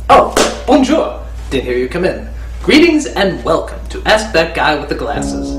Oh, bonjour! Didn't hear you come in. Greetings and welcome to Ask That Guy with the Glasses.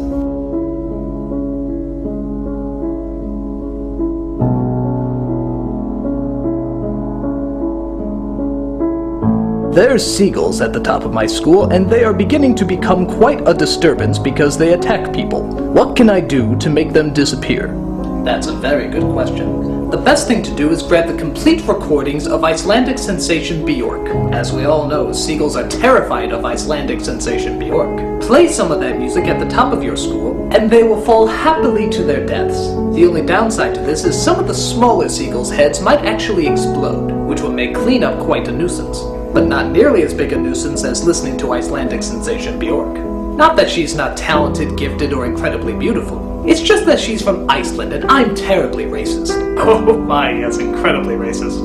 There's seagulls at the top of my school, and they are beginning to become quite a disturbance because they attack people. What can I do to make them disappear? That's a very good question. The best thing to do is grab the complete recordings of Icelandic sensation Björk. As we all know, seagulls are terrified of Icelandic sensation Björk. Play some of that music at the top of your school, and they will fall happily to their deaths. The only downside to this is some of the smaller seagulls' heads might actually explode, which will make cleanup quite a nuisance. But not nearly as big a nuisance as listening to Icelandic sensation Björk. Not that she's not talented, gifted, or incredibly beautiful. It's just that she's from Iceland and I'm terribly racist. Oh my, yes, incredibly racist.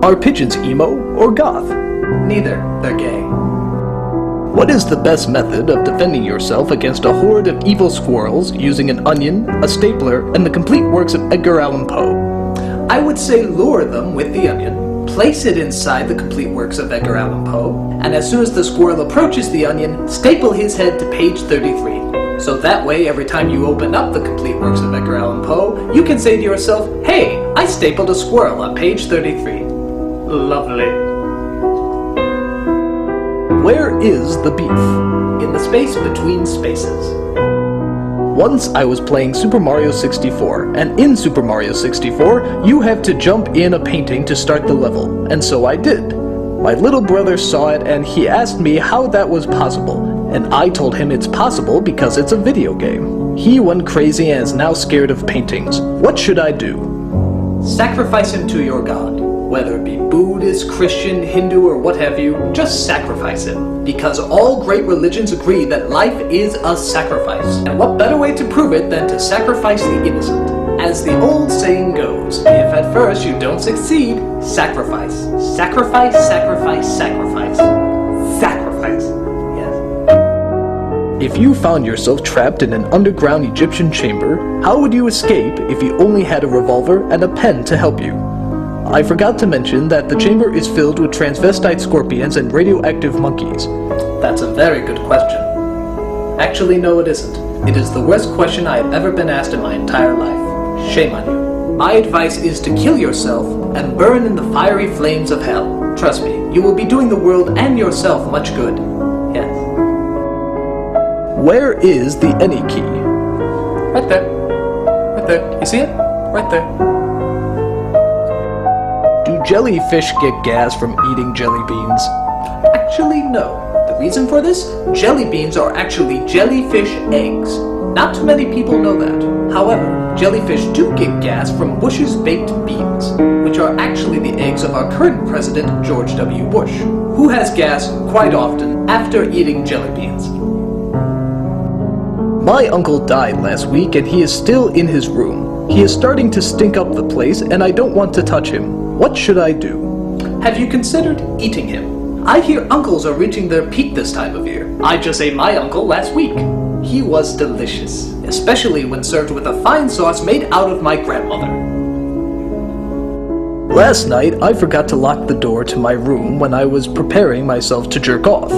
Are pigeons emo or goth? Neither, they're gay. What is the best method of defending yourself against a horde of evil squirrels using an onion, a stapler, and the complete works of Edgar Allen Poe? I would say lure them with the onion, place it inside the complete works of Edgar Allen Poe, and as soon as the squirrel approaches the onion, staple his head to page 33. So that way, every time you open up the complete works of Edgar Allen Poe, you can say to yourself, hey, I stapled a squirrel on page 33. Lovely. Where is the beef? In the space between spaces. Once I was playing Super Mario 64, and in Super Mario 64, you have to jump in a painting to start the level, and so I did. My little brother saw it and he asked me how that was possible, and I told him it's possible because it's a video game. He went crazy and is now scared of paintings. What should I do? Sacrifice him to your god. Whether it be Buddhist, Christian, Hindu, or what have you, just sacrifice him. Because all great religions agree that life is a sacrifice. And what better way to prove it than to sacrifice the innocent? As the old saying goes, if at first you don't succeed, sacrifice. Sacrifice, sacrifice, sacrifice. Sacrifice. Yes. If you found yourself trapped in an underground Egyptian chamber, how would you escape if you only had a revolver and a pen to help you? I forgot to mention that the chamber is filled with transvestite scorpions and radioactive monkeys. That's a very good question. Actually, no, it isn't. It is the worst question I have ever been asked in my entire life. Shame on you. My advice is to kill yourself and burn in the fiery flames of hell. Trust me, you will be doing the world and yourself much good. Yes. Where is the any key? Right there. Right there. You see it? Right there. Do jellyfish get gas from eating jelly beans? Actually, no. The reason for this? Jelly beans are actually jellyfish eggs. Not too many people know that. However, jellyfish do get gas from Bush's baked beans, which are actually the eggs of our current president, George W. Bush, who has gas quite often after eating jelly beans. My uncle died last week and he is still in his room. He is starting to stink up the place and I don't want to touch him. What should I do? Have you considered eating him? I hear uncles are reaching their peak this time of year. I just ate my uncle last week. He was delicious, especially when served with a fine sauce made out of my grandmother. Last night, I forgot to lock the door to my room when I was preparing myself to jerk off.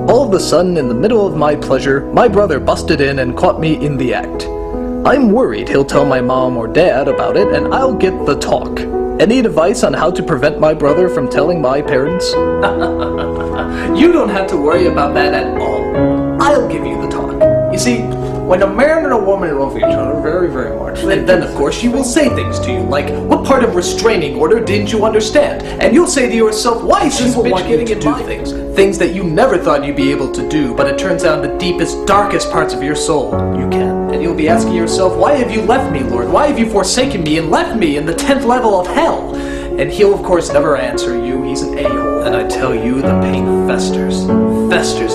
All of a sudden, in the middle of my pleasure, my brother busted in and caught me in the act. I'm worried he'll tell my mom or dad about it and I'll get the talk. Any advice on how to prevent my brother from telling my parents? You don't have to worry about that at all. I'll give you the talk. You see, when a man and a woman love each other very, very much, and then of course she will say things to you like, what part of restraining order didn't you understand? And you'll say to yourself, why is this bitch getting to do things? Things that you never thought you'd be able to do, but it turns out in the deepest, darkest parts of your soul, you can. And you'll be asking yourself, why have you left me, Lord? Why have you forsaken me and left me in the 10th level of hell? And he'll of course never answer you, he's an a-hole. And I tell you, the pain festers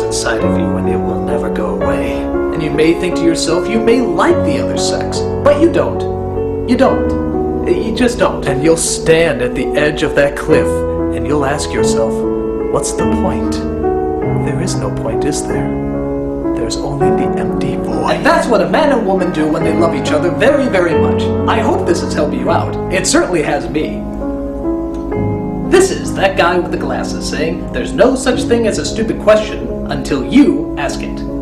inside of you and it will never go away. And you may think to yourself, you may like the other sex, but you don't. You don't. You just don't. And you'll stand at the edge of that cliff and you'll ask yourself, what's the point? There is no point, is there? There's only the empty void. And that's what a man and woman do when they love each other very, very much. I hope this has helped you out. It certainly has me. This is that guy with the glasses saying, there's no such thing as a stupid question until you ask it.